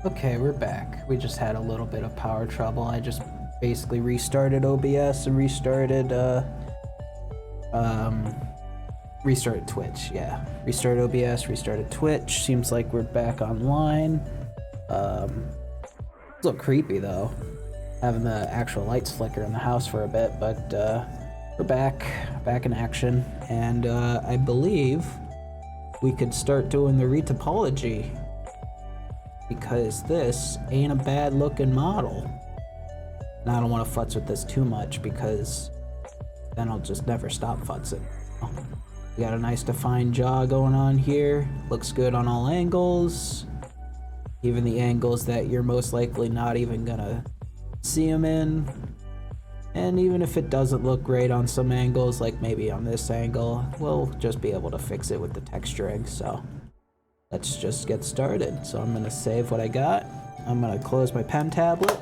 Okay, we're back. We just had a little bit of power trouble. I just basically restarted OBS and um, restarted Twitch. Yeah, restarted OBS, restarted Twitch. Seems like we're back online. It's a little creepy though, having the actual lights flicker in the house for a bit, but we're back in action, and I believe we could start doing the retopology, because this ain't a bad looking model. And I don't want to futz with this too much because then I'll just never stop futzing. We got a nice defined jaw going on here. Looks good on all angles. Even the angles that you're most likely not even gonna see him in. And even if it doesn't look great on some angles, like maybe on this angle, we'll just be able to fix it with the texturing, so let's just get started. So I'm gonna save what I got. I'm gonna close my pen tablet,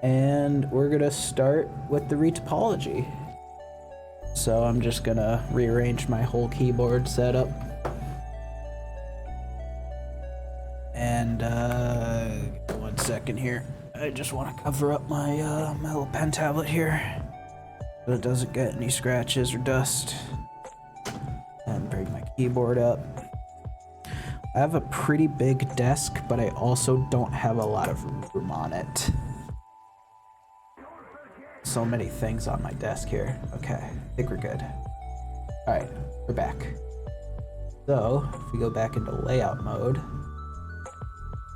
and we're gonna start with the retopology. So I'm just gonna rearrange my whole keyboard setup. And 1 second here. I just want to cover up my my little pen tablet here, so it doesn't get any scratches or dust. And bring my keyboard up. I have a pretty big desk, but I also don't have a lot of room on it. So many things on my desk here. Okay, I think we're good. All right, we're back. So if we go back into layout mode,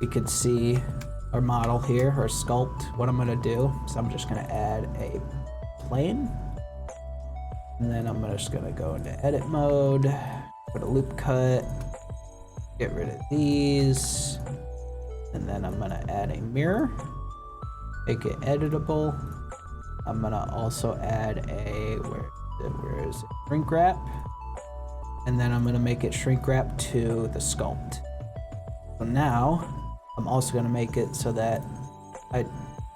we can see our model here, our sculpt. What I'm gonna do is I'm just gonna add a plane, and then I'm just gonna go into edit mode, put a loop cut, get rid of these, and then I'm gonna add a mirror, make it editable. I'm gonna also add a, where is it? Shrink wrap, and then I'm gonna make it shrink wrap to the sculpt. So now I'm also gonna make it so that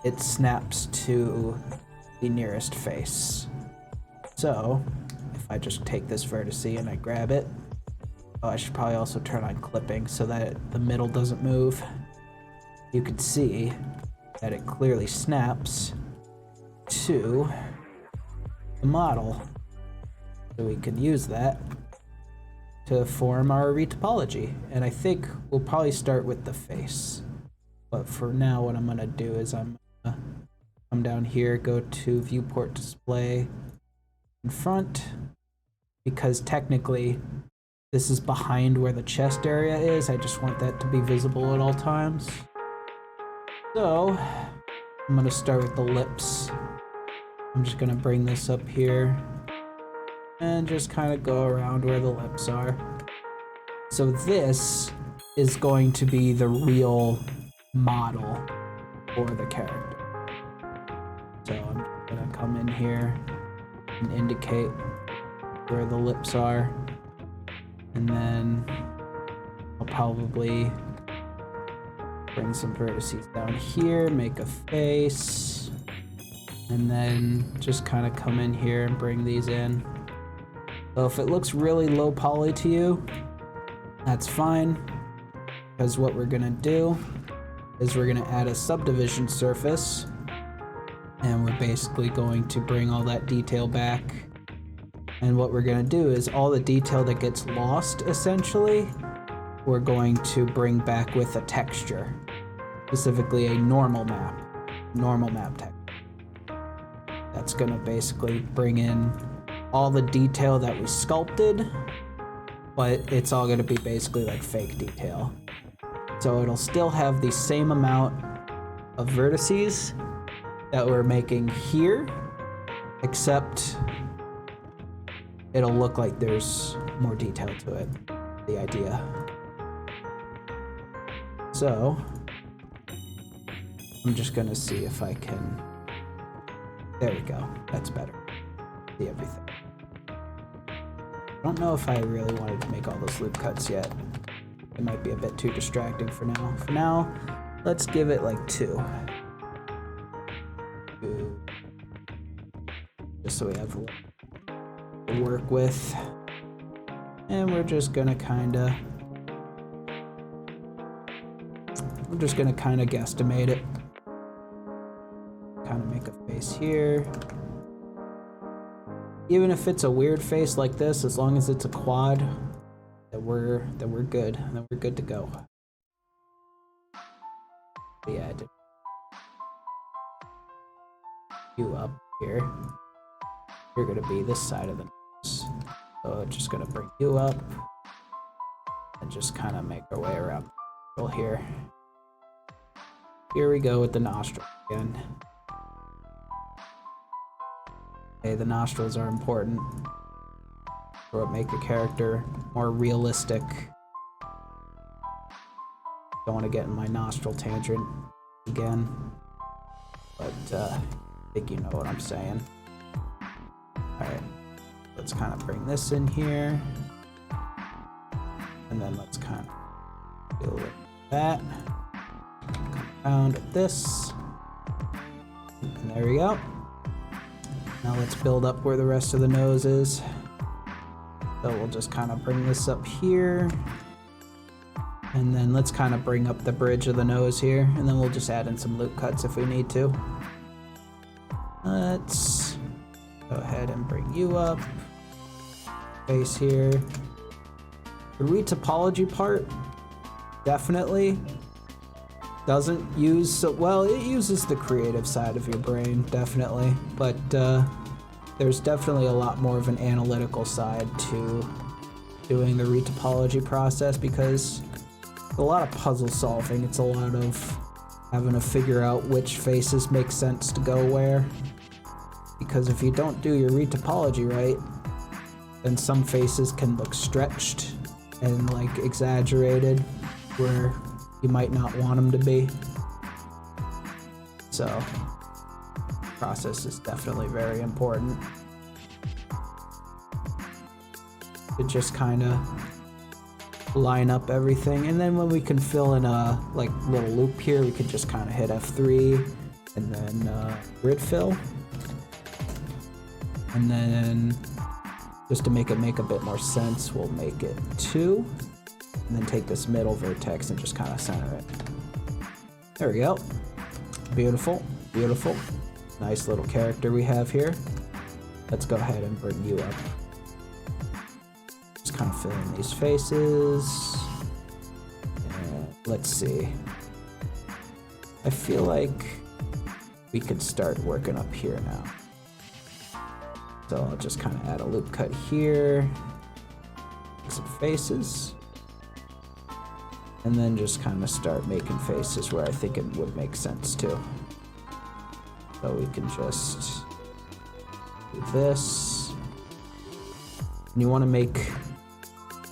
it snaps to the nearest face. So if I just take this vertice and I grab it, oh, I should probably also turn on clipping so that the middle doesn't move. You can see that it clearly snaps to the model. So we can use that to form our retopology. And I think we'll probably start with the face. But for now, what I'm gonna do is I'm gonna come down here, go to viewport display in front, because technically this is behind where the chest area is. I just want that to be visible at all times. So I'm gonna start with the lips. I'm just gonna bring this up here and just kind of go around where the lips are. So this is going to be the real model for the character. So I'm just gonna come in here and indicate where the lips are, and then I'll probably bring some vertices down here, make a face, and then just kind of come in here and bring these in. So if it looks really low poly to you, that's fine, because what we're gonna do is we're gonna add a subdivision surface, and we're basically going to bring all that detail back. And what we're gonna do is all the detail that gets lost, essentially, we're going to bring back with a texture, specifically a normal map texture. That's gonna basically bring in all the detail that we sculpted, but it's all gonna be basically like fake detail. So it'll still have the same amount of vertices that we're making here, except it'll look like there's more detail to it, the idea. So I'm just gonna see if I can, there we go, that's better. See everything. I don't know if I really wanted to make all those loop cuts yet. It might be a bit too distracting for now. For now, let's give it like 2. Just so we have to work with. And we're just gonna kinda I'm just gonna kind of guesstimate it. Kind of make a face here. Even if it's a weird face like this, as long as it's a quad, that we're good, that we're good to go. But yeah, I did you up here. You're gonna be this side of the nose, so just gonna bring you up and just kind of make our way around here. Here we go with the nostril again. Okay, the nostrils are important for what make a character more realistic. Don't want to get in my nostril tangent again, but I think you know what I'm saying. Alright, let's kind of bring this in here, and then let's kind of deal with that. Compound this, and there we go. Now let's build up where the rest of the nose is. So we'll just kind of bring this up here. And then let's kind of bring up the bridge of the nose here. And then we'll just add in some loop cuts if we need to. Let's go ahead and bring you up. Face here. The retopology part definitely doesn't use so well. It uses the creative side of your brain, definitely, but there's definitely a lot more of an analytical side to doing the retopology process, because it's a lot of puzzle solving. It's a lot of having to figure out which faces make sense to go where, because if you don't do your retopology right, then some faces can look stretched and like exaggerated where you might not want them to be. So, process is definitely very important. To just kind of line up everything, and then when we can fill in a like little loop here, we can just kind of hit F3 and then grid fill, and then just to make it make a bit more sense, we'll make it 2. And then take this middle vertex and just kind of center it. There we go. Beautiful, beautiful. Nice little character we have here. Let's go ahead and bring you up. Just kind of fill in these faces. And let's see. I feel like we could start working up here now. So I'll just kind of add a loop cut here. Make some faces. And then just kind of start making faces where I think it would make sense too. So we can just do this. And you want to make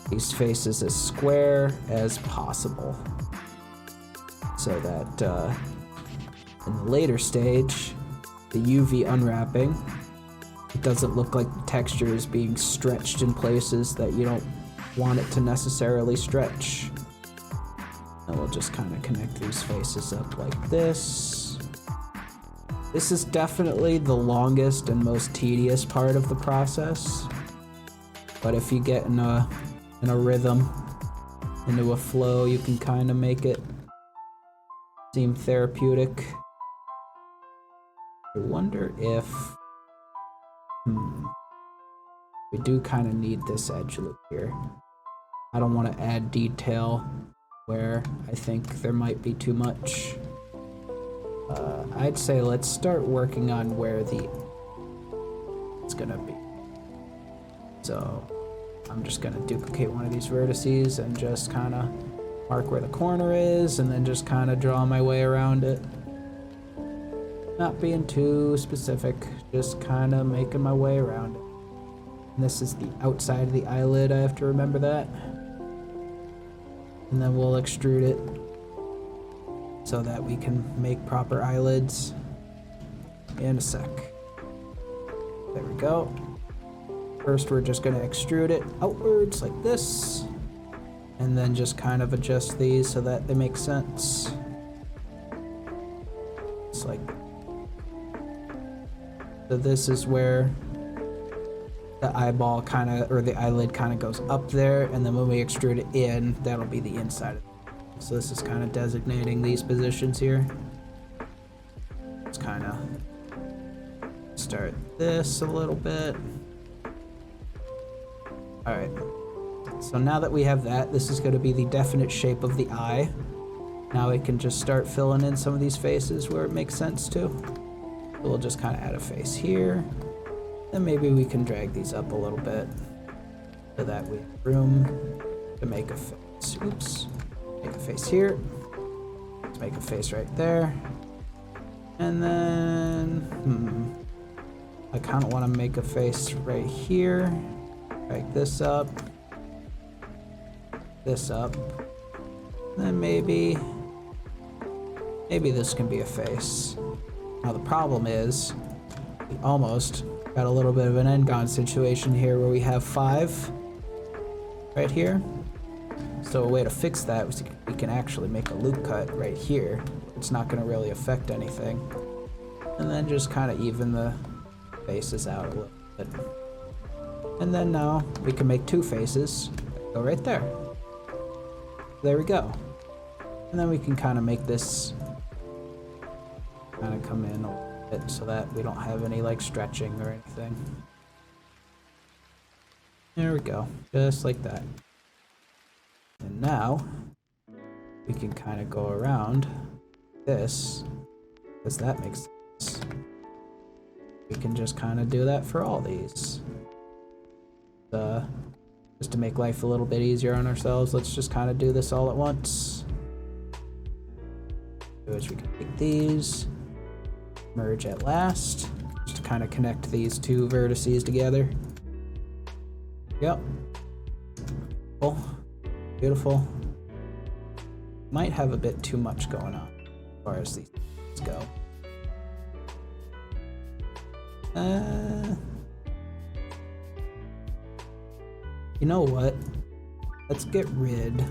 these faces as square as possible, so that in the later stage, the UV unwrapping, it doesn't look like the texture is being stretched in places that you don't want it to necessarily stretch. And we'll just kind of connect these faces up like this. This is definitely the longest and most tedious part of the process. But if you get in a rhythm, into a flow, you can kind of make it seem therapeutic. I wonder if we do kind of need this edge loop here. I don't want to add detail where I think there might be too much. I'd say let's start working on where it's gonna be. So I'm just gonna duplicate one of these vertices and just kind of mark where the corner is, and then just kind of draw my way around it. Not being too specific, just kind of making my way around it. And this is the outside of the eyelid, I have to remember that. And then we'll extrude it so that we can make proper eyelids in a sec. There we go. First, we're just going to extrude it outwards like this, and then just kind of adjust these so that they make sense. It's like, so this is where the eyeball kind of, or the eyelid kind of goes up there, and then when we extrude it in, that'll be the inside of it. So this is kind of designating these positions here. Let's kind of start this a little bit. All right. So now that we have that, this is going to be the definite shape of the eye. Now we can just start filling in some of these faces where it makes sense to. So we'll just kind of add a face here. Then maybe we can drag these up a little bit so that we have room to make a face. Oops. Make a face here. Let's make a face right there. And then, I kind of want to make a face right here. Drag this up. This up. Then maybe this can be a face. Now the problem is, we almost got a little bit of an Engon situation here where we have 5 right here. So a way to fix that was we can actually make a loop cut right here. It's not going to really affect anything. And then just kind of even the faces out a little bit. And then now we can make 2 faces. Go right there. There we go. And then we can kind of make this kind of come in a little bit so that we don't have any like stretching or anything. There we go. Just like that. And now we can kind of go around this, because that makes sense. We can just kind of do that for all these. Just to make life a little bit easier on ourselves, let's just kind of do this all at once. Which we can take these, merge at last, just to kind of connect these 2 vertices together. Yep. Cool. Beautiful. Might have a bit too much going on as far as these go. You know what? Let's get rid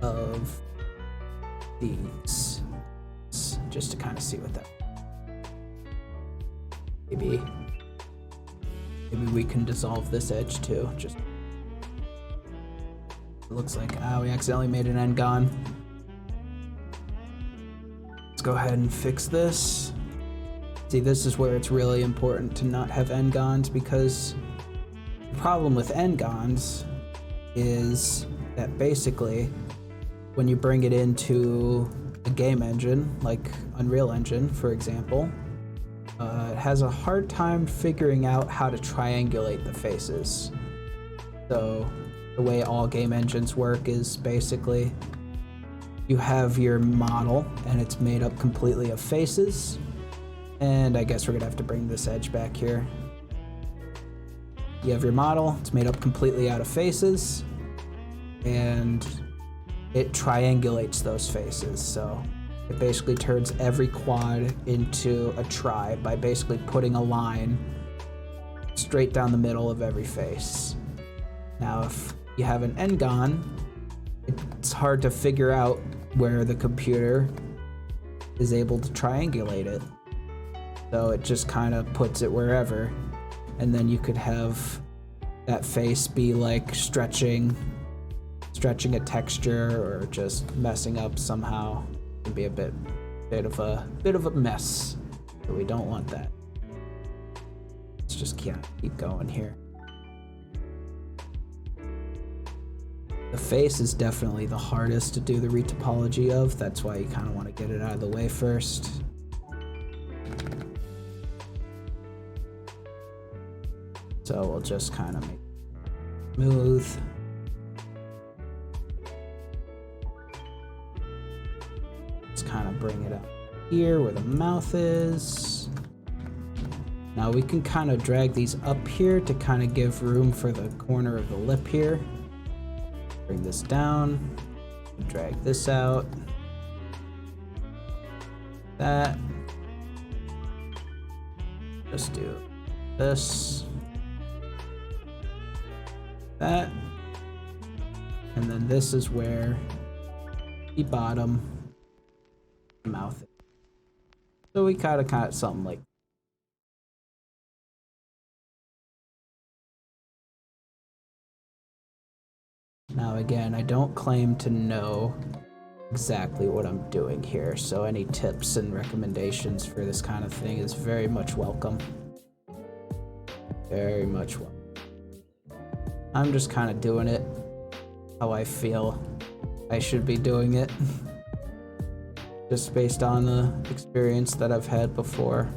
of these just to kind of see what that. Maybe we can dissolve this edge too. Just it looks like we accidentally made an Engon. Let's go ahead and fix this. See, this is where it's really important to not have Engons, because the problem with Engons is that basically when you bring it into a game engine, like Unreal Engine, for example, it has a hard time figuring out how to triangulate the faces. So the way all game engines work is basically you have your model and it's made up completely of faces. And I guess we're gonna have to bring this edge back here. You have your model, it's made up completely out of faces, and it triangulates those faces. So it basically turns every quad into a tri by basically putting a line straight down the middle of every face. Now, if you have an Engon, it's hard to figure out where the computer is able to triangulate it. So it just kind of puts it wherever. And then you could have that face be like stretching a texture or just messing up somehow. It can be a bit of a mess. So we don't want that. Let's just keep going here. The face is definitely the hardest to do the retopology of. That's why you kind of want to get it out of the way first. So we'll just kind of make it smooth. Let's kind of bring it up here where the mouth is. Now we can kind of drag these up here to kind of give room for the corner of the lip here. Bring this down, drag this out. That. Just do this. That. And then this is where the bottom mouth is. So we kind of got something like. Now again, I don't claim to know exactly what I'm doing here, so any tips and recommendations for this kind of thing is very much welcome. Very much welcome. I'm just kind of doing it how I feel I should be doing it. Just based on the experience that I've had before.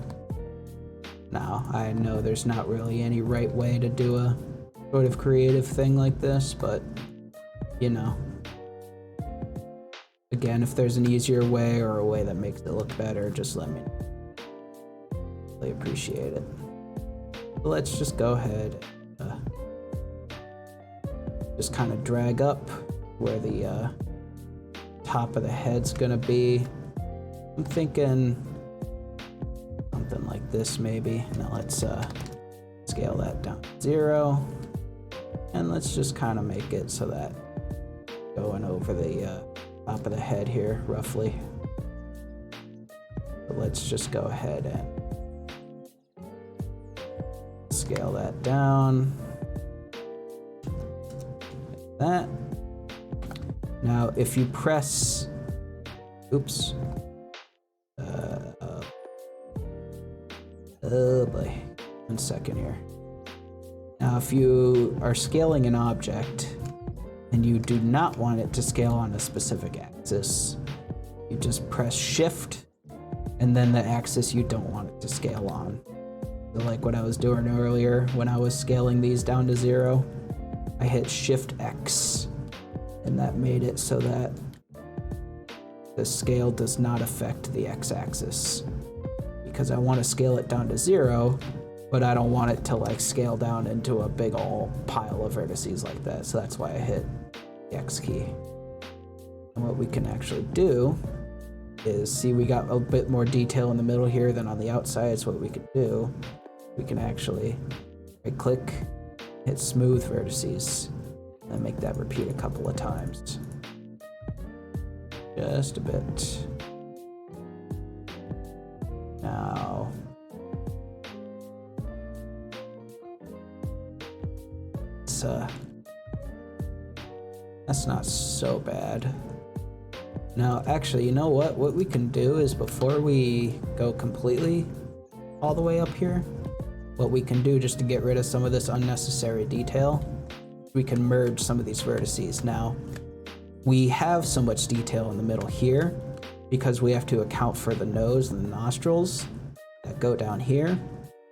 Now, I know there's not really any right way to do a sort of creative thing like this, but, you know. Again, if there's an easier way or a way that makes it look better, just let me know. Really appreciate it. So let's just go ahead and just kind of drag up where the top of the head's gonna be. I'm thinking something like this maybe. Now let's scale that down to 0. And let's just kind of make it so that going over the top of the head here, roughly. So let's just go ahead and scale that down. Like that. Now, if you press, oops. Oh boy, 1 second here. Now, if you are scaling an object and you do not want it to scale on a specific axis, you just press Shift and then the axis you don't want it to scale on. So like what I was doing earlier when I was scaling these down to 0, I hit Shift X and that made it so that the scale does not affect the X-axis. Because I want to scale it down to 0, but I don't want it to like scale down into a big ol' pile of vertices like that. So that's why I hit the X key. And what we can actually do is, see, we got a bit more detail in the middle here than on the outside. So what we can do, we can actually right click, hit smooth vertices, and make that repeat a couple of times. Just a bit. Now, that's not so bad. Now, actually, you know what? What we can do is, before we go completely all the way up here, what we can do just to get rid of some of this unnecessary detail, we can merge some of these vertices. Now, we have so much detail in the middle here because we have to account for the nose and the nostrils that go down here.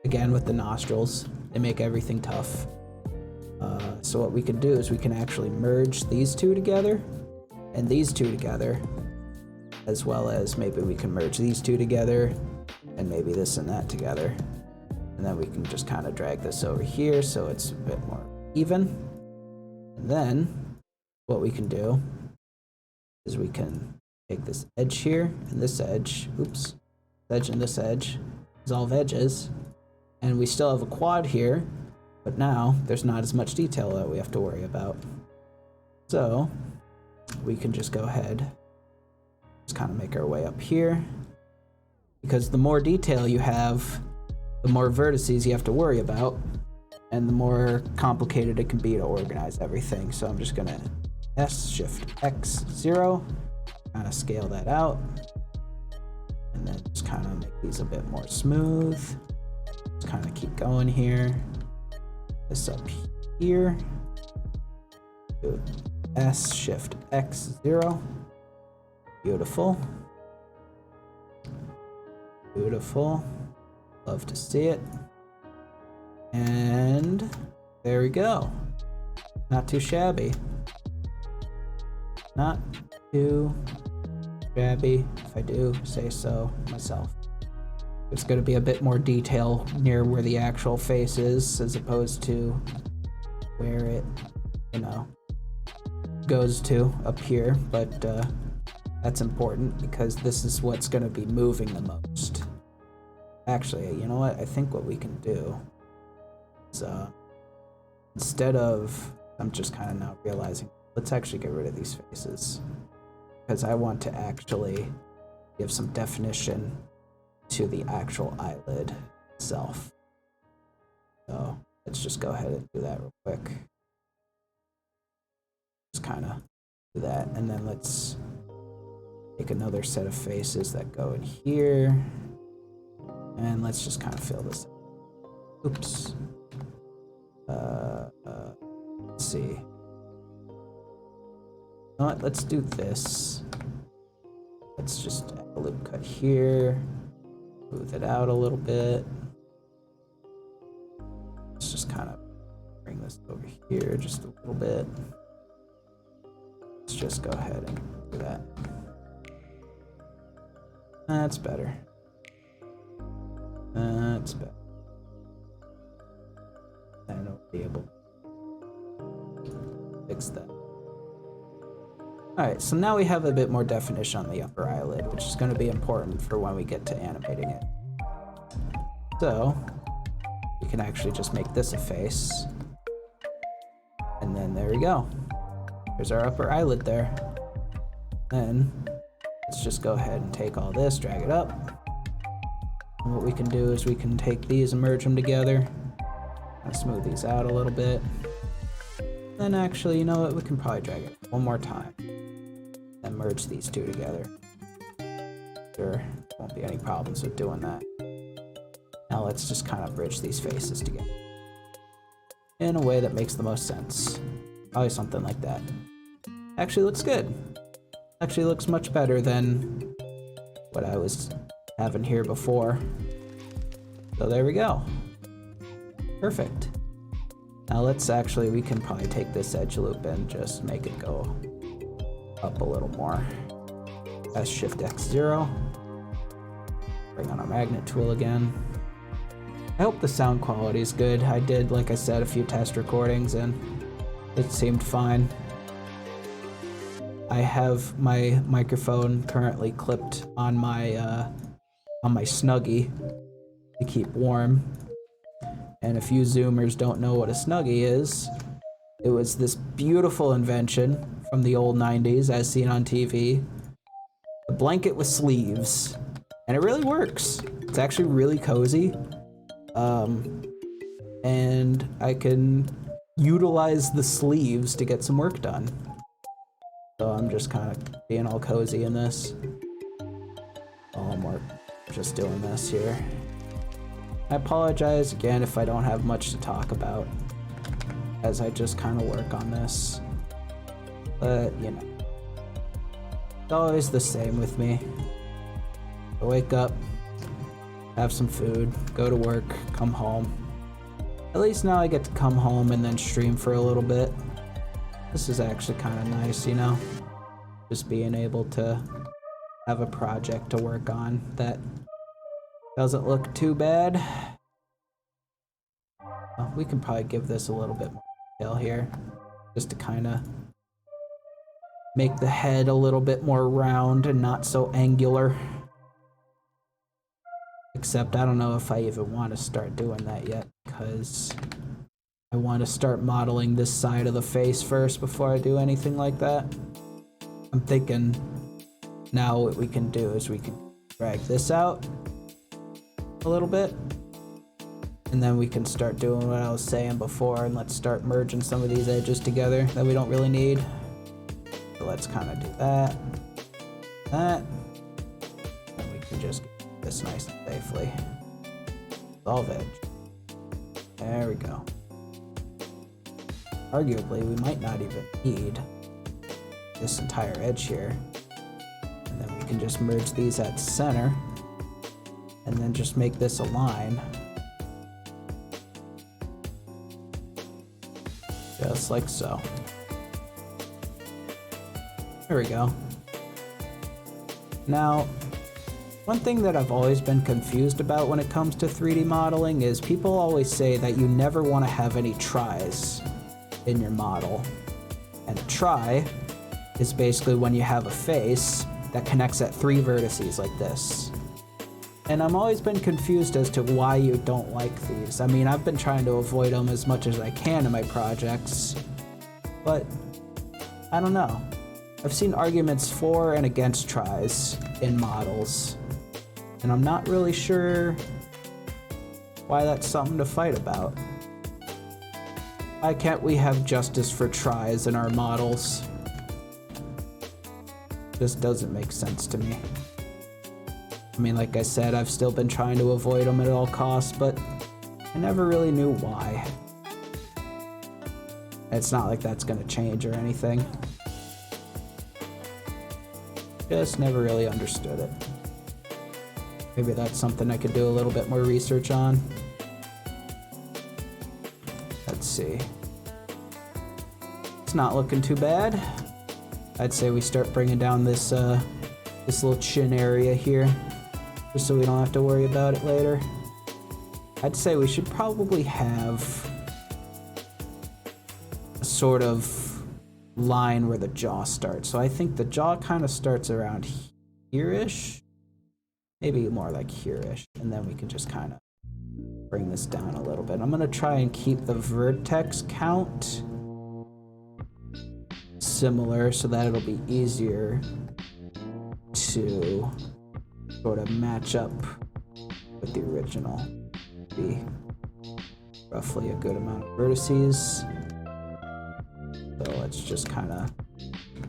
Again, with the nostrils, they make everything tough. So what we can do is we can actually merge these two together and these two together, as well as maybe we can merge these two together and maybe this and that together. And then we can just kind of drag this over here so it's a bit more even. And then what we can do is we can take this edge here and this edge, oops, edge and this edge, dissolve edges, and we still have a quad here, but now there's not as much detail that we have to worry about. So we can just go ahead, just kind of make our way up here, because the more detail you have, the more vertices you have to worry about, and the more complicated it can be to organize everything. So I'm just gonna S, Shift X, 0, kind of scale that out, and then just kind of make these a bit more smooth. Just kind of keep going here. This up here. Do S, Shift X, 0. Beautiful. Beautiful. Love to see it. And there we go. Not too shabby. Not too shabby, if I do say so myself. There's going to be a bit more detail near where the actual face is, as opposed to where it, you know, goes to up here, but that's important because this is what's going to be moving the most. Actually, you know what? I think what we can do is, instead of, I'm just kind of now realizing, let's actually get rid of these faces, because I want to actually give some definition to the actual eyelid itself. So let's just go ahead and do that real quick. Just do that, and then let's take another set of faces that go in here, and let's just kind of fill this. Oops. Let's see. You know what? Let's do this. Let's just add a loop cut here. Move it out a little bit. Let's just kind of bring this over here just a little bit. Let's just go ahead and do that. That's better. That's better. And I'll be able to fix that. Alright, so now we have a bit more definition on the upper eyelid, which is going to be important for when we get to animating it. So, we can actually just make this a face. And then there we go. There's our upper eyelid there. Then, let's just go ahead and take all this, drag it up. And what we can do is we can take these and merge them together. I'll smooth these out a little bit. Then actually, you know what? We can probably drag it one more time. And merge these two together. There won't be any problems with doing that. Now let's just kind of bridge these faces together in a way that makes the most sense. Probably something like that. Actually looks good. Actually looks much better than what I was having here before. So there we go. Perfect. Now we can probably take this edge loop and just make it go up a little more. Press Shift X0. Bring on our magnet tool again. I hope the sound quality is good. I did, like I said, a few test recordings and it seemed fine. I have my microphone currently clipped on my Snuggie to keep warm. And if you Zoomers don't know what a Snuggie is, it was this beautiful invention from the old 90s as seen on TV. A blanket with sleeves. And it really works. It's actually really cozy. And I can utilize the sleeves to get some work done. So I'm just kind of being all cozy in this. Just doing this here. I apologize again if I don't have much to talk about, as I just kind of work on this. But, you know, it's always the same with me. I wake up, have some food, go to work, come home. At least now I get to come home and then stream for a little bit. This is actually kind of nice, you know? Just being able to have a project to work on that doesn't look too bad. We can probably give this a little bit more detail here, just to kind of make the head a little bit more round and not so angular. Except I don't know if I even want to start doing that yet, because I want to start modeling this side of the face first before I do anything like that. I'm thinking now what we can do is we can drag this out a little bit, and then we can start doing what I was saying before, and let's start merging some of these edges together that we don't really need. So let's kind of do that, and we can just get this nice and safely. Solve edge. There we go. Arguably, we might not even need this entire edge here. And then we can just merge these at center, and then just make this a line. Just like so. There we go. Now, one thing that I've always been confused about when it comes to 3D modeling is people always say that you never want to have any tries in your model. And a try is basically when you have a face that connects at 3 vertices like this. And I've always been confused as to why you don't like these. I mean, I've been trying to avoid them as much as I can in my projects, but I don't know. I've seen arguments for and against tries in models, and I'm not really sure why that's something to fight about. Why can't we have justice for tries in our models? just doesn't make sense to me. I mean, like I said, I've still been trying to avoid them at all costs, but I never really knew why. It's not like that's gonna change or anything. Just never really understood it. Maybe that's something I could do a little bit more research on. Let's see. It's not looking too bad. I'd say we start bringing down this this little chin area here, just so we don't have to worry about it later. I'd say we should probably have a sort of line where the jaw starts. So I think the jaw kind of starts around here-ish, maybe more like here-ish, and then we can just kind of bring this down a little bit. I'm gonna try and keep the vertex count similar so that it'll be easier to sort of match up with the original. Be roughly a good amount of vertices. So let's just kind of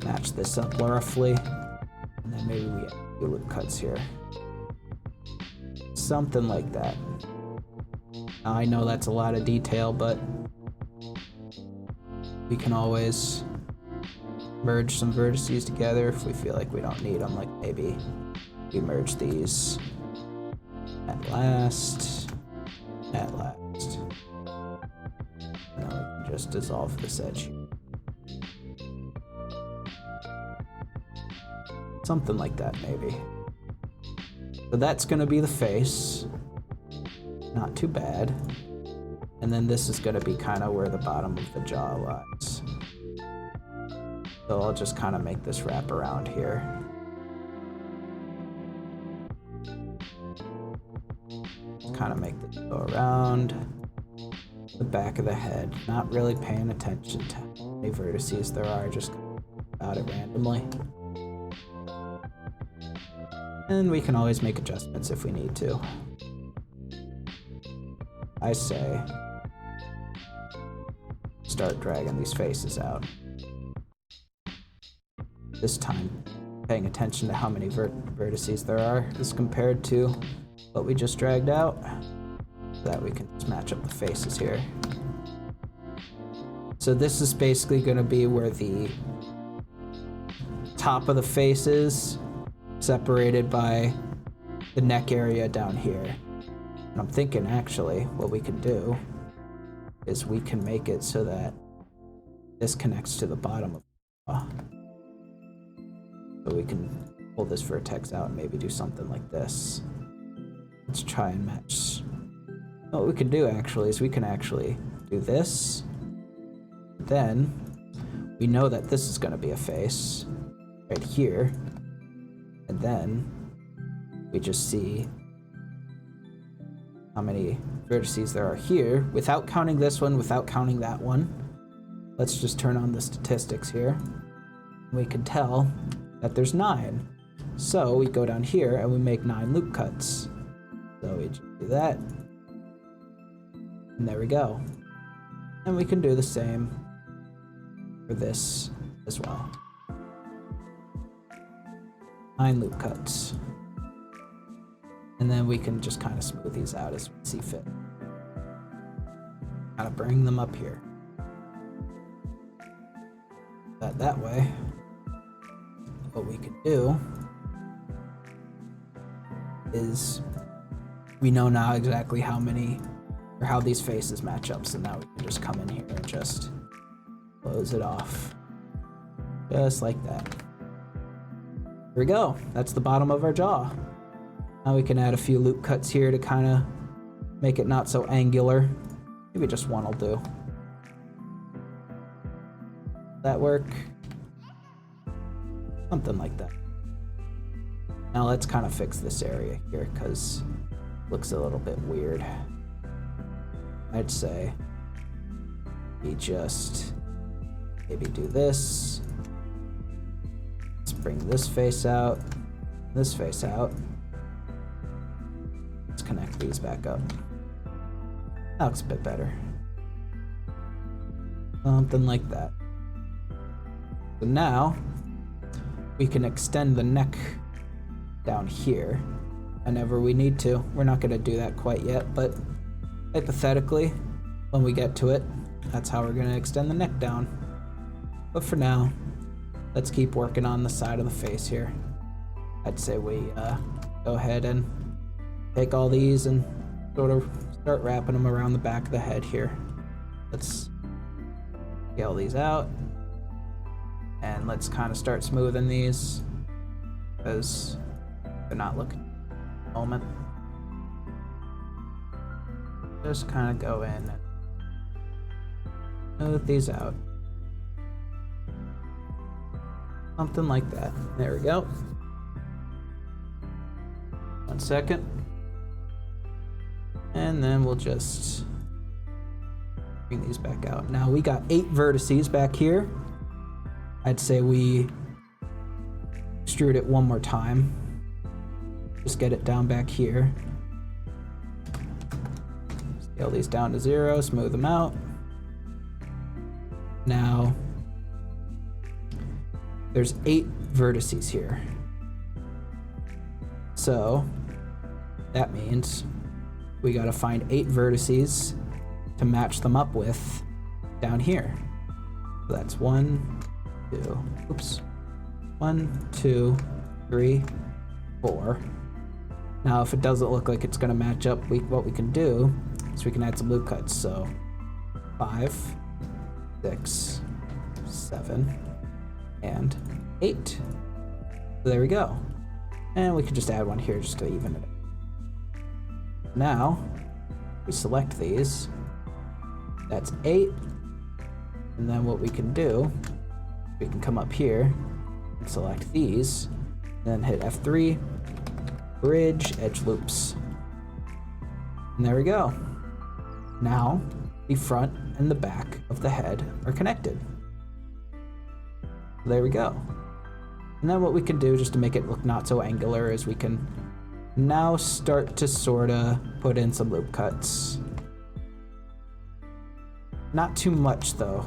match this up roughly, and then maybe we add a few loop cuts here. Something like that. Now, I know that's a lot of detail, but we can always merge some vertices together if we feel like we don't need them. Like maybe we merge these at last. And now we can just dissolve this edge. Something like that, maybe. So that's gonna be the face. Not too bad. And then this is gonna be kind of where the bottom of the jaw lies. So I'll just kind of make this wrap around here. Kind of make this go around the back of the head, not really paying attention to how many vertices there are, just about it randomly. And we can always make adjustments if we need to. I say start dragging these faces out. This time paying attention to how many vertices there are as compared to what we just dragged out, so that we can just match up the faces here. So this is basically going to be where the top of the face is, separated by the neck area down here. And I'm thinking actually what we can do is we can make it so that this connects to the bottom of the jaw. So we can pull this vertex out and maybe do something like this. Let's try and match. What we can do actually is we can actually do this. Then we know that this is going to be a face right here. And then we just see how many vertices there are here without counting this one, without counting that one. Let's just turn on the statistics here. We can tell that there's 9. So we go down here and we make 9 loop cuts. So we just do that. And there we go. And we can do the same for this as well. 9 loop cuts. And then we can just kind of smooth these out as we see fit. Kind of bring them up here. That way, what we can do is we know now exactly how many or how these faces match up, so now we can just come in here and just close it off. Just like that. Here we go. That's the bottom of our jaw. Now we can add a few loop cuts here to kind of make it not so angular. Maybe just one will do. That work? Something like that. Now let's kind of fix this area here because it looks a little bit weird. I'd say we just maybe do this. Let's bring this face out, this face out. Let's connect these back up. That looks a bit better. Something like that. So now we can extend the neck down here whenever we need to. We're not going to do that quite yet, but hypothetically, when we get to it, that's how we're going to extend the neck down. But for now, let's keep working on the side of the face here. I'd say we go ahead and take all these and sort of start wrapping them around the back of the head here. Let's scale these out, and let's kind of start smoothing these because they're not looking at the moment. Just kind of go in and smooth these out. Something like that. There we go. 1 second. And then we'll just bring these back out. Now we got 8 vertices back here. I'd say we extrude it one more time. Just get it down back here. Scale these down to 0, smooth them out. Now, there's 8 vertices here. So, that means we gotta find 8 vertices to match them up with down here. So that's 1, 2, 3, 4. Now, if it doesn't look like it's gonna match up, what we can do is we can add some loop cuts. So 5, 6, 7, and 8. So there we go. And we can just add one here just to even it. Now, we select these. That's 8. And then what we can do, we can come up here and select these, and then hit F3, bridge, edge loops. And there we go. Now, the front and the back of the head are connected. There we go. And then what we can do, just to make it look not so angular, is we can now start to sorta put in some loop cuts. Not too much though,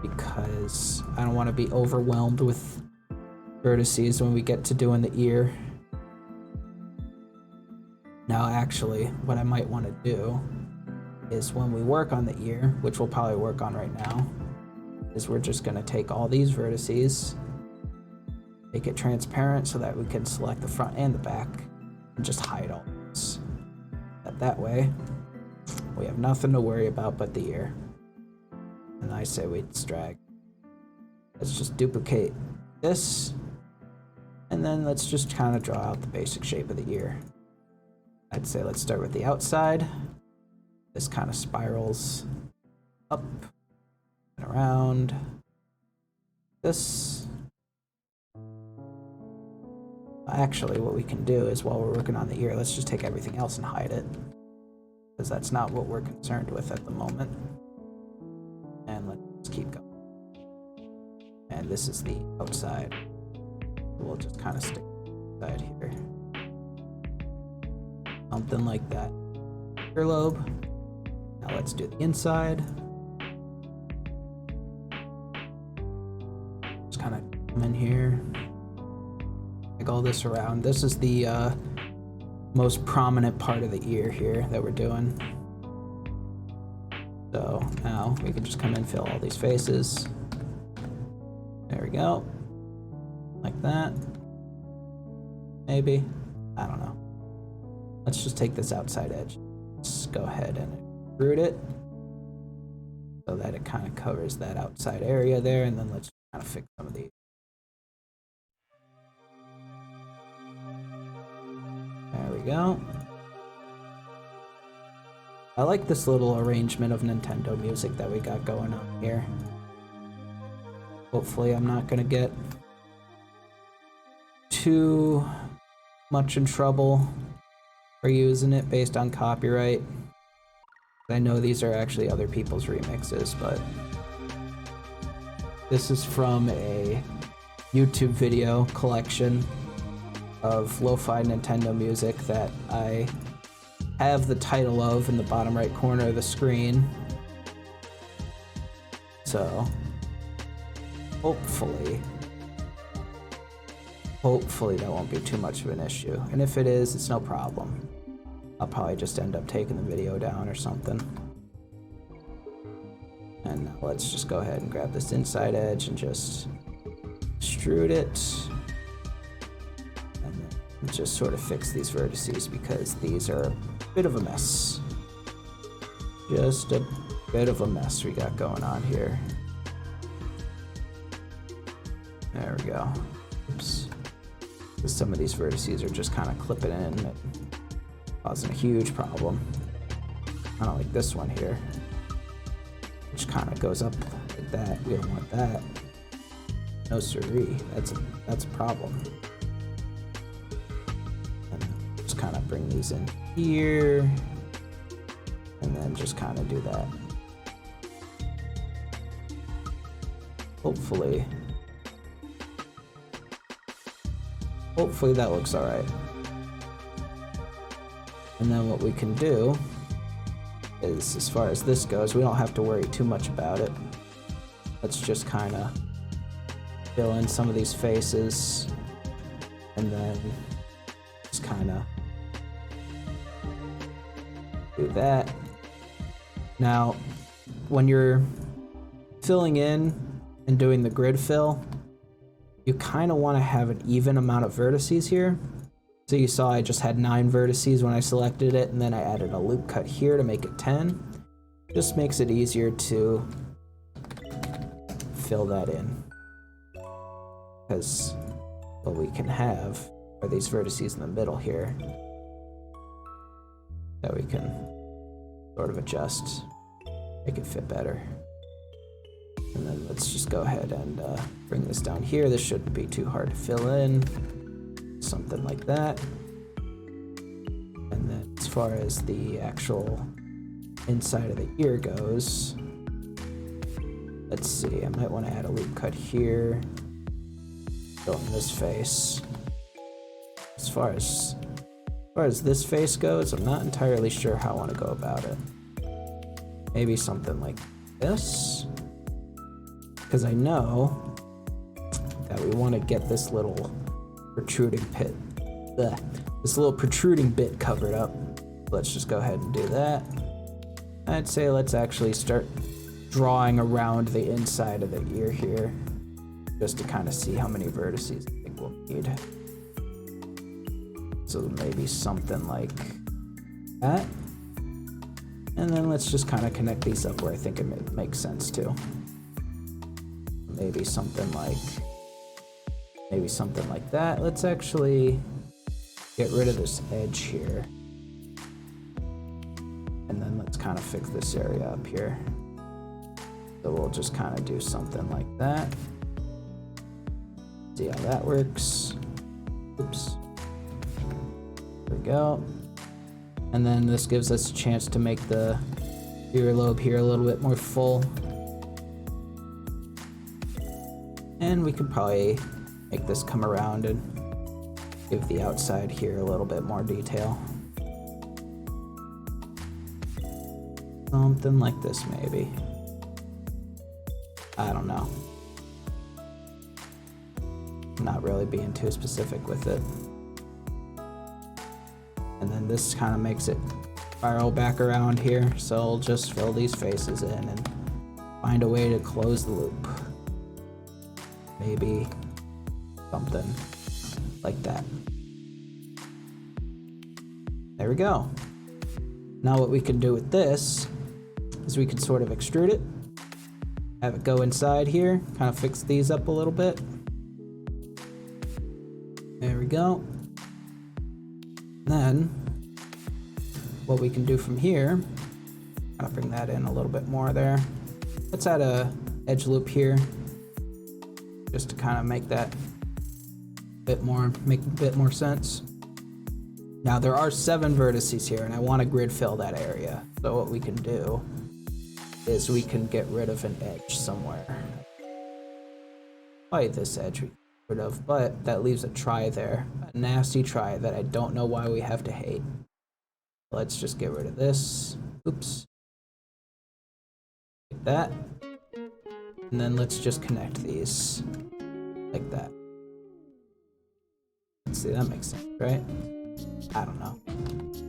because I don't want to be overwhelmed with vertices when we get to doing the ear. Now actually, what I might want to do is when we work on the ear, which we'll probably work on right now, is we're just going to take all these vertices, make it transparent so that we can select the front and the back, and just hide all this. That way, we have nothing to worry about but the ear. And I say we drag. Let's just duplicate this, and then let's just kind of draw out the basic shape of the ear. I'd say let's start with the outside. This kind of spirals up and around. This. Actually, what we can do is while we're working on the ear, let's just take everything else and hide it, because that's not what we're concerned with at the moment. And let's keep going. And this is the outside. We'll just kind of stick inside here. Something like that. Earlobe. Now let's do the inside. Just kind of come in here. Like all this around. This is the most prominent part of the ear here that we're doing. So now we can just come and fill all these faces. There we go. Like that. Maybe. I don't know. Let's just take this outside edge. Let's go ahead and extrude it so that it kind of covers that outside area there, and then let's kind of fix some of these. There we go. I like this little arrangement of Nintendo music that we got going on here. Hopefully I'm not gonna get too much in trouble for using it based on copyright. I know these are actually other people's remixes, but this is from a YouTube video collection of lo-fi Nintendo music that I have the title of in the bottom right corner of the screen. So hopefully Hopefully that won't be too much of an issue. And if it is, it's no problem. I'll probably just end up taking the video down or something. And now let's just go ahead and grab this inside edge and just extrude it. And then just sort of fix these vertices because these are a bit of a mess. Just a bit of a mess we got going on here. There we go. Oops. Some of these vertices are just kind of clipping in and causing a huge problem. Kind of like this one here, which kind of goes up like that. We don't want that. No siree. That's a problem. And just kind of bring these in here, and then just kind of do that. Hopefully that looks all right. And then what we can do is, as far as this goes, we don't have to worry too much about it. Let's just kind of fill in some of these faces, and then just kind of do that. Now, when you're filling in and doing the grid fill, you kind of want to have an even amount of vertices here. So you saw I just had 9 vertices when I selected it, and then I added a loop cut here to make it 10. Just makes it easier to fill that in. Because what we can have are these vertices in the middle here that we can sort of adjust, make it fit better. And then let's just go ahead and bring this down here. This shouldn't be too hard to fill in. Something like that. And then as far as the actual inside of the ear goes, let's see, I might want to add a loop cut here. Fill in this face. As far as this face goes, I'm not entirely sure how I want to go about it. Maybe something like this. Because I know that we want to get this little protruding this little protruding bit covered up. Let's just go ahead and do that. I'd say let's actually start drawing around the inside of the ear here, just to kind of see how many vertices I think we'll need. So maybe something like that. And then let's just kind of connect these up where I think it makes sense too. Maybe something like that. Let's actually get rid of this edge here. And then let's kind of fix this area up here. So we'll just kind of do something like that. See how that works. Oops. There we go. And then this gives us a chance to make the earlobe here a little bit more full. And we could probably make this come around and give the outside here a little bit more detail. Something like this maybe. I don't know. I'm not really being too specific with it. And then this kind of makes it spiral back around here, so I'll just fill these faces in and find a way to close the loop. Maybe something like that. There we go. Now what we can do with this is we can sort of extrude it, have it go inside here, kind of fix these up a little bit. There we go. Then what we can do from here, I'll bring that in a little bit more there. Let's add a edge loop here, just to kind of make that make a bit more sense. Now there are 7 vertices here, and I want to grid fill that area. So what we can do is we can get rid of an edge somewhere. Probably this edge we get rid of, but that leaves a try there, a nasty try that I don't know why we have to hate. Let's just get rid of this. Oops. Like that. And then let's just connect these like that. See, that makes sense, right? I don't know.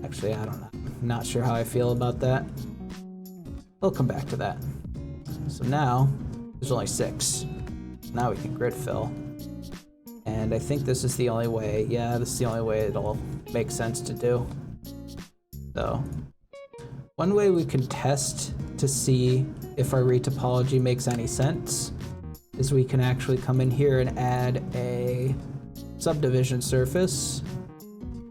Actually, I don't know. Not sure how I feel about that. We'll come back to that. So now, there's only 6. Now we can grid fill. And I think this is the only way, yeah, this is the only way it'll make sense to do. So, one way we can test to see if our retopology makes any sense is we can actually come in here and add a subdivision surface.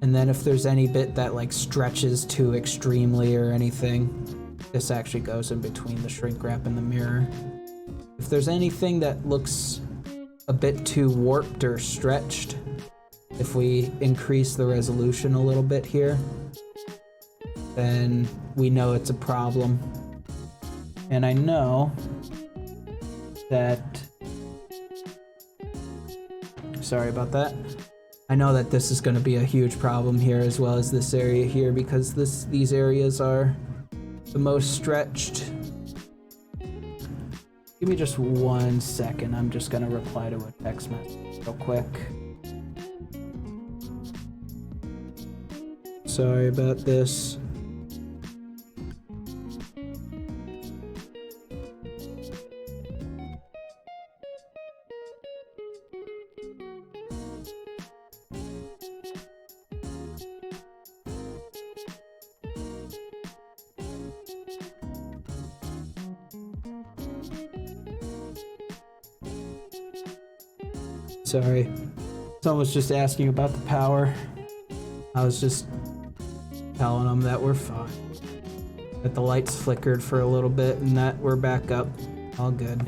And then if there's any bit that like stretches too extremely or anything, this actually goes in between the shrink wrap and the mirror. If there's anything that looks a bit too warped or stretched, if we increase the resolution a little bit here, then we know it's a problem. And I know that, sorry about that. I know that this is going to be a huge problem here as well as this area here because these areas are the most stretched. Give me just 1 second. I'm just going to reply to a text message real quick. Sorry about this. Sorry. Someone was just asking about the power. I was just telling them that we're fine. That the lights flickered for a little bit and that we're back up. All good.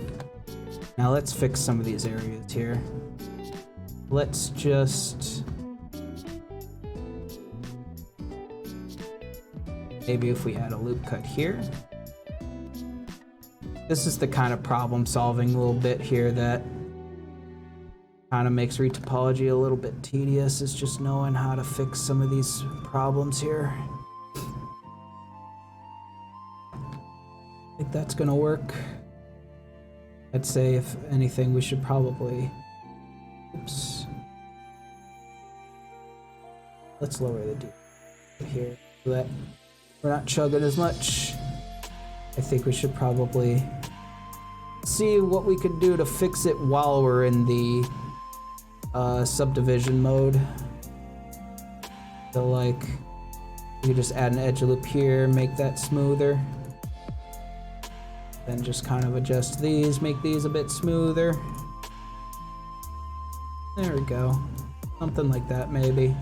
Now let's fix some of these areas here. Let's just... maybe if we add a loop cut here. This is the kind of problem solving little bit here that kind of makes retopology a little bit tedious, is just knowing how to fix some of these problems here. I think that's gonna work. I'd say if anything we should probably, oops. Let's lower the D here so that we're not chugging as much. I think we should probably see what we could do to fix it while we're in the subdivision mode. So like, you could just add an edge loop here, make that smoother. Then just kind of adjust these, make these a bit smoother. There we go. Something like that maybe.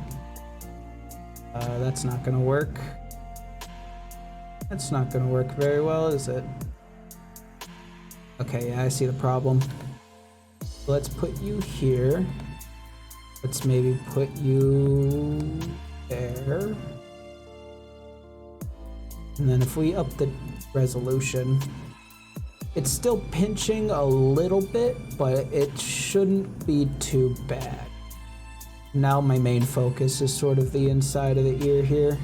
That's not gonna work. That's not gonna work very well, is it? Okay, yeah, I see the problem. Let's put you here. Let's maybe put you there. And then if we up the resolution, it's still pinching a little bit, but it shouldn't be too bad. Now my main focus is sort of the inside of the ear here.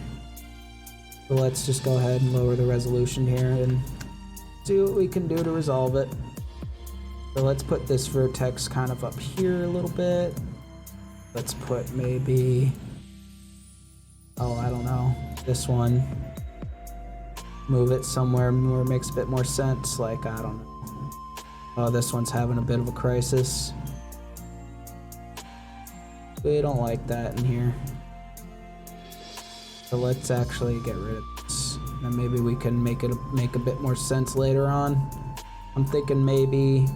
So let's just go ahead and lower the resolution here and see what we can do to resolve it. So let's put this vertex kind of up here a little bit. Let's put maybe, oh, I don't know, this one. Move it somewhere where it makes a bit more sense, like, I don't know. Oh, this one's having a bit of a crisis. We don't like that in here. So let's actually get rid of this. And maybe we can make it make a bit more sense later on. I'm thinking maybe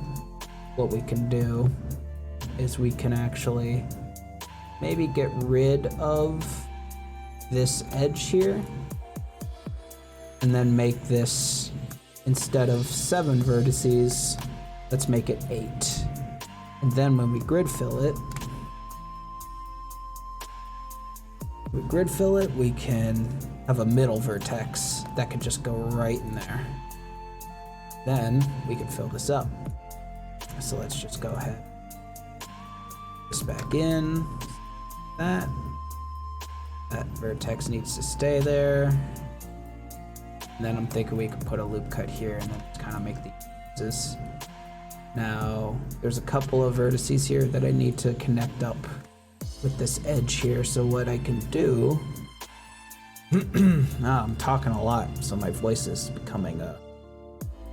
what we can do is we can actually maybe get rid of this edge here and then make this, instead of 7 vertices, let's make it 8. And then when we grid fill it, we can have a middle vertex that could just go right in there. Then we can fill this up. So let's just go ahead. This back in. That vertex needs to stay there. And then I'm thinking we could put a loop cut here and then kind of make the edges. Now, there's a couple of vertices here that I need to connect up with this edge here. So what I can do, I'm talking a lot, so my voice is becoming a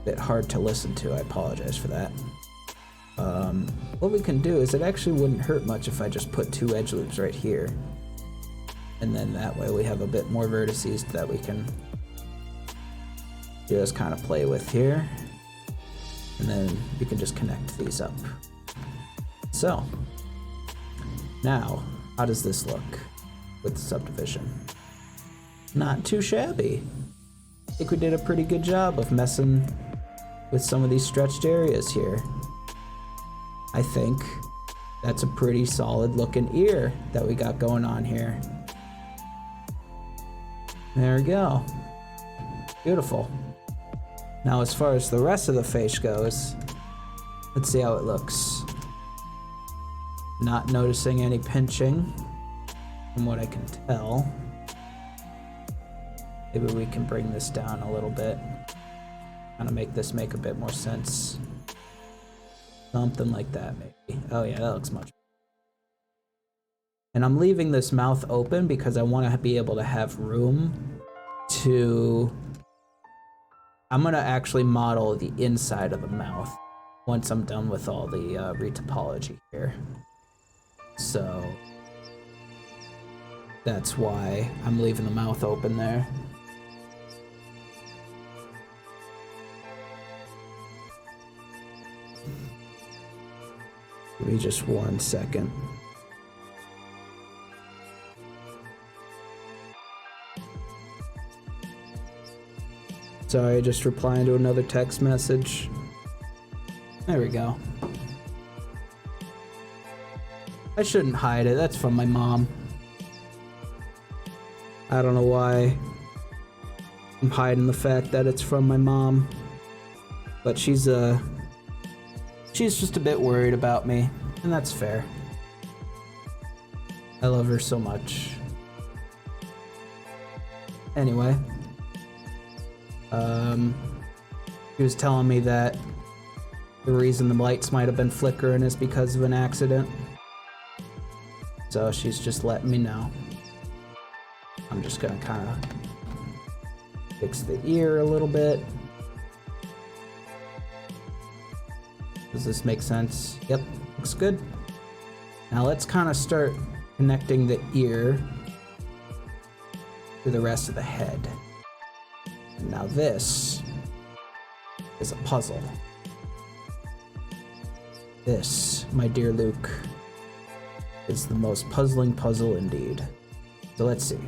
bit hard to listen to. I apologize for that. What we can do is, it actually wouldn't hurt much if I just put 2 edge loops right here. And then that way we have a bit more vertices that we can just kind of play with here. And then we can just connect these up. So, now, how does this look with the subdivision? Not too shabby. I think we did a pretty good job of messing with some of these stretched areas here. I think that's a pretty solid looking ear that we got going on here. There we go. Beautiful. Now as far as the rest of the face goes, let's see how it looks. Not noticing any pinching from what I can tell. Maybe we can bring this down a little bit. Kind of make this make a bit more sense. Something like that, maybe. Oh yeah, that looks much better. And I'm leaving this mouth open because I want to be able to have room to... I'm going to actually model the inside of the mouth once I'm done with all the retopology here. So that's why I'm leaving the mouth open there. Give me just 1 second. Sorry, just replying to another text message. There we go. I shouldn't hide it, that's from my mom. I don't know why I'm hiding the fact that it's from my mom. But she's just a bit worried about me, and that's fair. I love her so much. Anyway. She was telling me that the reason the lights might have been flickering is because of an accident. So she's just letting me know. I'm just gonna kind of fix the ear a little bit. Does this make sense? Yep, looks good. Now let's kind of start connecting the ear to the rest of the head. And now this is a puzzle. This, my dear Luke, is the most puzzling puzzle indeed. So let's see.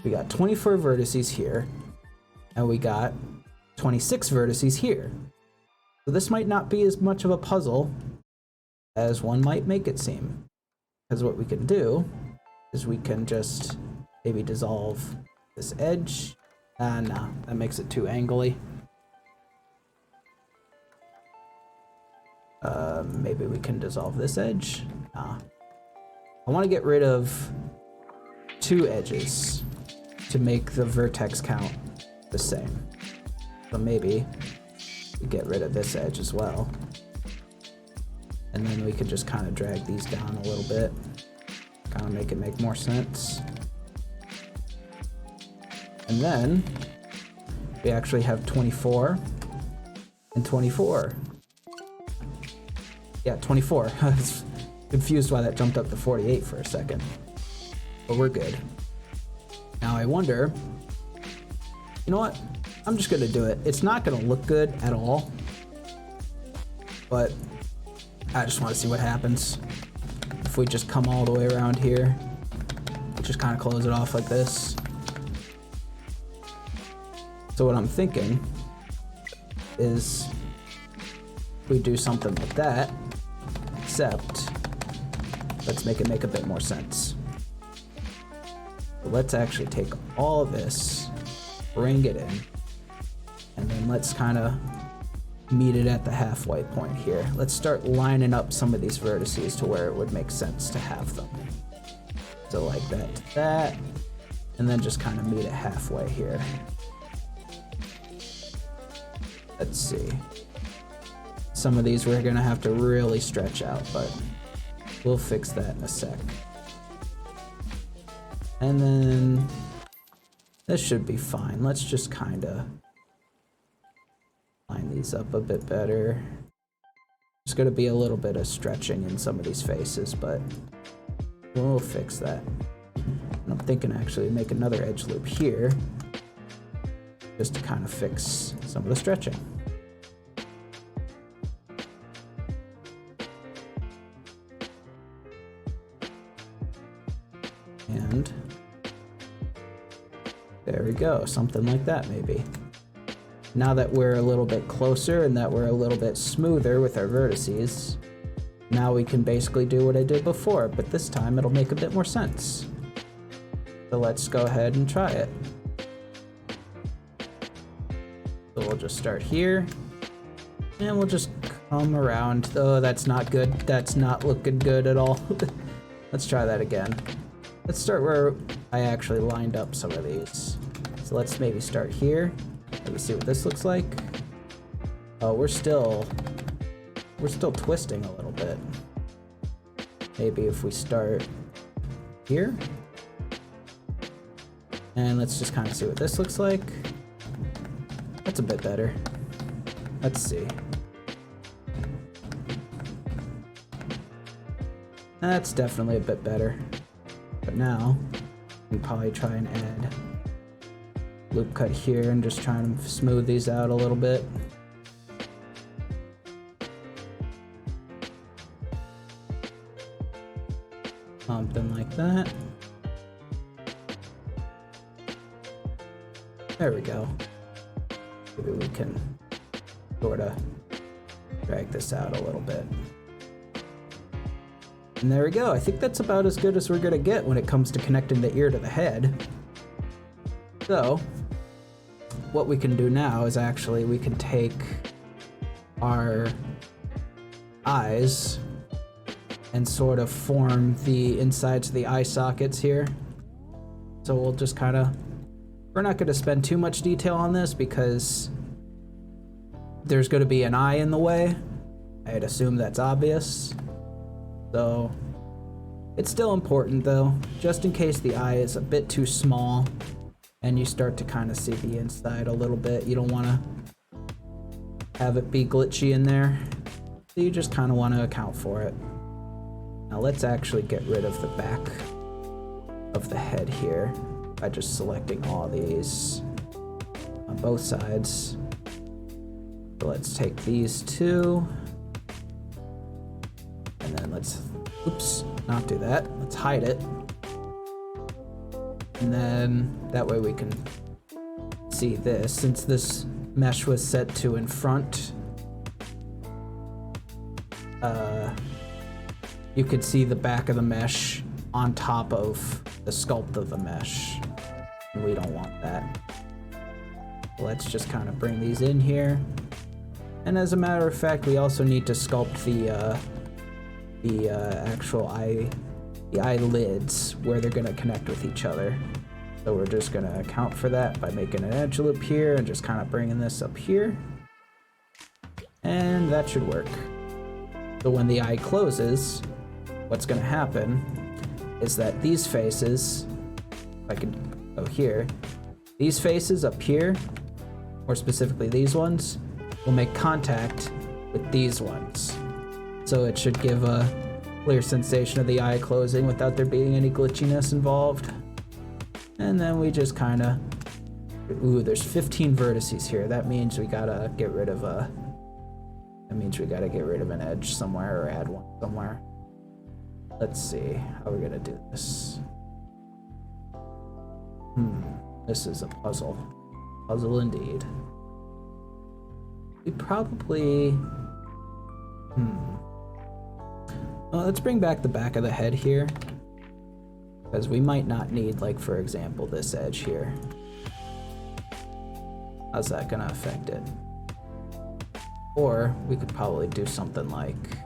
We got 24 vertices here, and we got 26 vertices here. So this might not be as much of a puzzle as one might make it seem. Because what we can do is we can just maybe dissolve this edge. No, that makes it too angly. Maybe we can dissolve this edge. Nah. I want to get rid of 2 edges to make the vertex count the same. So maybe we get rid of this edge as well. And then we can just kind of drag these down a little bit. Kind of make it make more sense. And then we actually have 24 and 24. Yeah, 24. I was confused why that jumped up to 48 for a second. But we're good. Now I wonder, you know what? I'm just gonna do it. It's not gonna look good at all, but I just want to see what happens. If we just come all the way around here, just kind of close it off like this. So what I'm thinking is we do something like that, except let's make it make a bit more sense. So let's actually take all of this, bring it in, and then let's kind of meet it at the halfway point here. Let's start lining up some of these vertices to where it would make sense to have them. So like that to that, and then just kind of meet it halfway here. Let's see. Some of these we're gonna have to really stretch out, but we'll fix that in a sec. And then this should be fine. Let's just kind of line these up a bit better. There's going to be a little bit of stretching in some of these faces, but we'll fix that. And I'm thinking actually make another edge loop here, just to kind of fix some of the stretching. And there we go, something like that maybe. Now that we're a little bit closer and that we're a little bit smoother with our vertices, now we can basically do what I did before, but this time it'll make a bit more sense. So let's go ahead and try it. So we'll just start here, and we'll just come around. Oh, that's not good. That's not looking good at all. Let's try that again. Let's start where I actually lined up some of these. So let's maybe start here. Maybe see what this looks like. Oh, we're still twisting a little bit. Maybe if we start here. And let's just kind of see what this looks like. That's a bit better. Let's see. That's definitely a bit better. But now, we can probably try and add loop cut here and just try and smooth these out a little bit. Something like that. There we go. Maybe we can sort of drag this out a little bit. And there we go. I think that's about as good as we're gonna get when it comes to connecting the ear to the head. So, what we can do now is actually we can take our eyes and sort of form the insides of the eye sockets here. So we'll just kind of, we're not going to spend too much detail on this because there's going to be an eye in the way. I'd assume that's obvious. So it's still important though, just in case the eye is a bit too small and you start to kind of see the inside a little bit. You don't want to have it be glitchy in there. So you just kind of want to account for it. Now let's actually get rid of the back of the head here by just selecting all these on both sides. So let's take these two, and then let's, oops, not do that. Let's hide it. And then that way we can see this. Since this mesh was set to in front, you could see the back of the mesh on top of the sculpt of the mesh. And we don't want that. Let's just kind of bring these in here. And as a matter of fact, we also need to sculpt the actual eyelids where they're gonna connect with each other. So we're just gonna account for that by making an edge loop here and just kind of bringing this up here. And that should work. So when the eye closes, what's gonna happen is that these faces, if I can go here, these faces up here, or specifically these ones, will make contact with these ones. So it should give a clear sensation of the eye closing without there being any glitchiness involved. And then we just kind of, ooh, there's 15 vertices here. That means we gotta get rid of an edge somewhere or add one somewhere. Let's see how we're gonna do this. This is a puzzle. Puzzle indeed. We probably, well, let's bring back the back of the head here, because we might not need, like, for example, this edge here. How's that gonna affect it? Or we could probably do something like,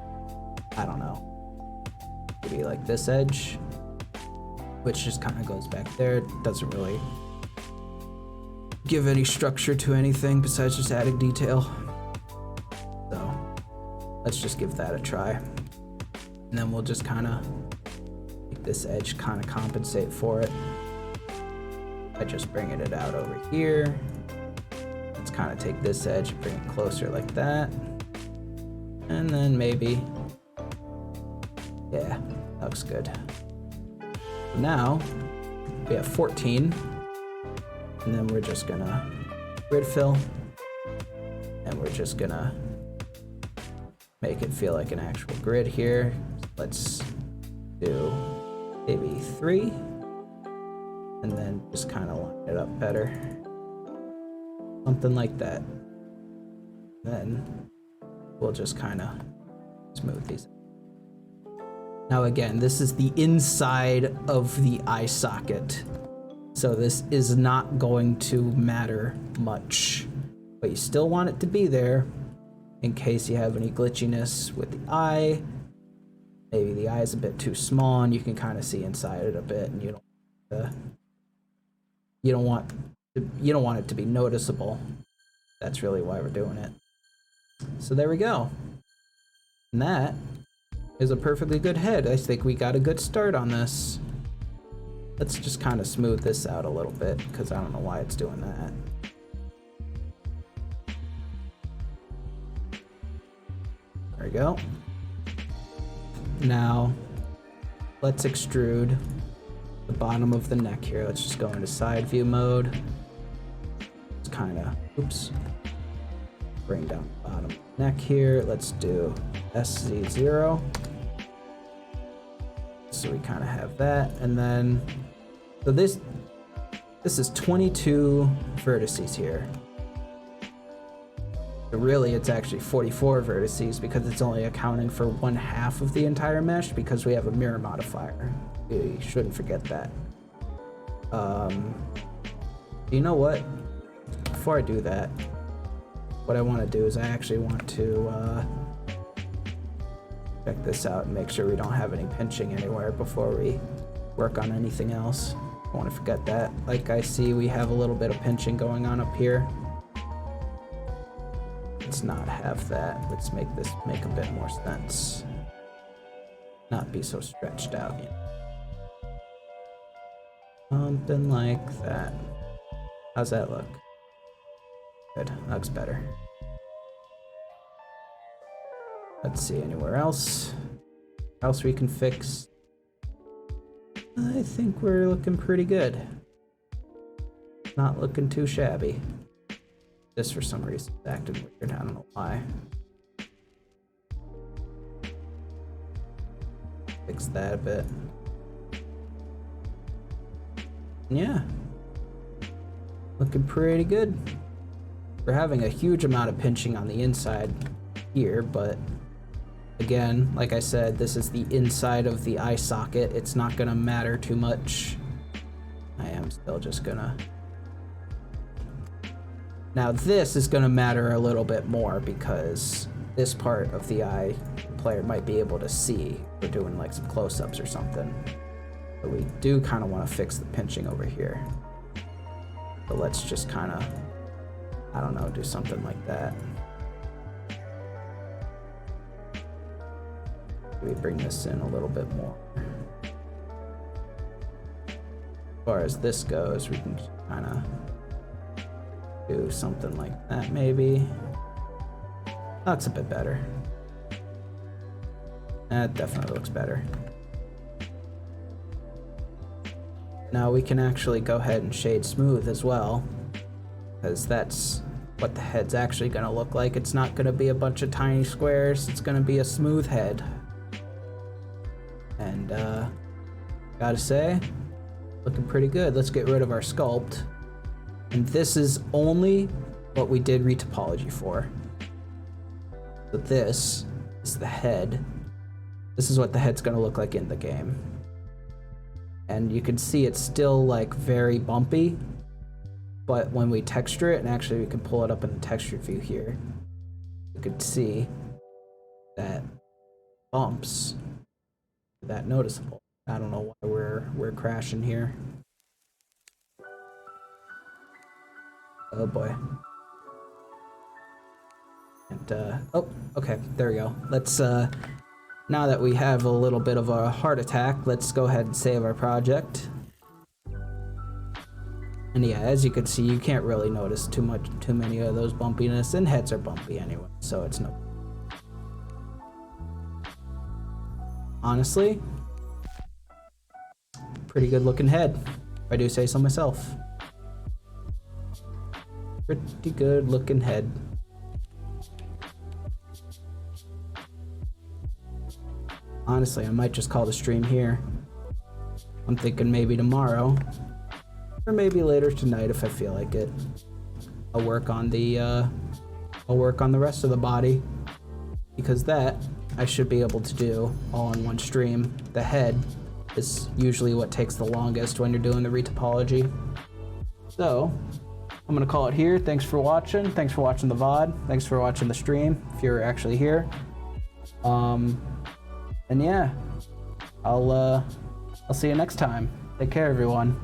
I don't know, maybe like this edge, which just kind of goes back there. It doesn't really give any structure to anything besides just adding detail. So let's just give that a try. And then we'll just kind of make this edge kind of compensate for it. by just bringing it out over here. Let's kind of take this edge and bring it closer like that. And then maybe, yeah, that looks good. So now we have 14, and then we're just gonna grid fill, and we're just gonna make it feel like an actual grid here. Let's do maybe 3, and then just kind of line it up better. Something like that. Then we'll just kind of smooth these. Now again, this is the inside of the eye socket, so this is not going to matter much, but you still want it to be there in case you have any glitchiness with the eye. Maybe the eye is a bit too small and you can kind of see inside it a bit, and you don't want it to be noticeable. That's really why we're doing it. So there we go. And that is a perfectly good head. I think we got a good start on this. Let's just kind of smooth this out a little bit, because I don't know why it's doing that. There we go. Now, let's extrude the bottom of the neck here. Let's just go into side view mode. Let's kind of, oops, bring down the bottom of the neck here. Let's do SZ0. So we kind of have that, and then, so this is 22 vertices here. But really, it's actually 44 vertices because it's only accounting for 1/2 of the entire mesh because we have a mirror modifier. You shouldn't forget that. You know what? Before I do that, what I want to do is I actually want to check this out and make sure we don't have any pinching anywhere before we work on anything else. Don't want to forget that. Like I see we have a little bit of pinching going on up here. Let's not have that. Let's make this make a bit more sense. Not be so stretched out. Something like that. How's that look? Good, looks better. Let's see anywhere else we can fix. I think we're looking pretty good. Not looking too shabby. This for some reason is acting weird, I don't know why. Fix that a bit. Yeah. Looking pretty good. We're having a huge amount of pinching on the inside here, but again, like I said, this is the inside of the eye socket. It's not gonna matter too much. I am still just gonna... Now this is gonna matter a little bit more because this part of the eye, the player might be able to see. We're doing like some close-ups or something. But we do kind of want to fix the pinching over here. So let's just kind of, I don't know, do something like that. We bring this in a little bit more. As far as this goes, we can just kind of do something like that maybe. That's a bit better. That definitely looks better. Now we can actually go ahead and shade smooth as well, because that's what the head's actually going to look like. It's not going to be a bunch of tiny squares, it's going to be a smooth head. And gotta say, looking pretty good. Let's get rid of our sculpt. And this is only what we did retopology for. So this is the head. This is what the head's gonna look like in the game. And you can see it's still like very bumpy, but when we texture it, and actually we can pull it up in the texture view here, you can see that bumps that noticeable. I don't know why we're crashing here. Oh boy. And oh, okay, there we go. Let's now that we have a little bit of a heart attack, let's go ahead and save our project. And yeah, as you can see, you can't really notice too many of those bumpiness, and heads are bumpy anyway, so it's no. Honestly, pretty good looking head, if I do say so myself. Pretty good looking head. Honestly, I might just call the stream here. I'm thinking maybe tomorrow, or maybe later tonight if I feel like it. I'll work on the rest of the body, because that I should be able to do all in one stream. The head is usually what takes the longest when you're doing the retopology. So I'm gonna call it here. Thanks for watching. Thanks for watching the VOD. Thanks for watching the stream if you're actually here. And yeah, I'll see you next time. Take care, everyone.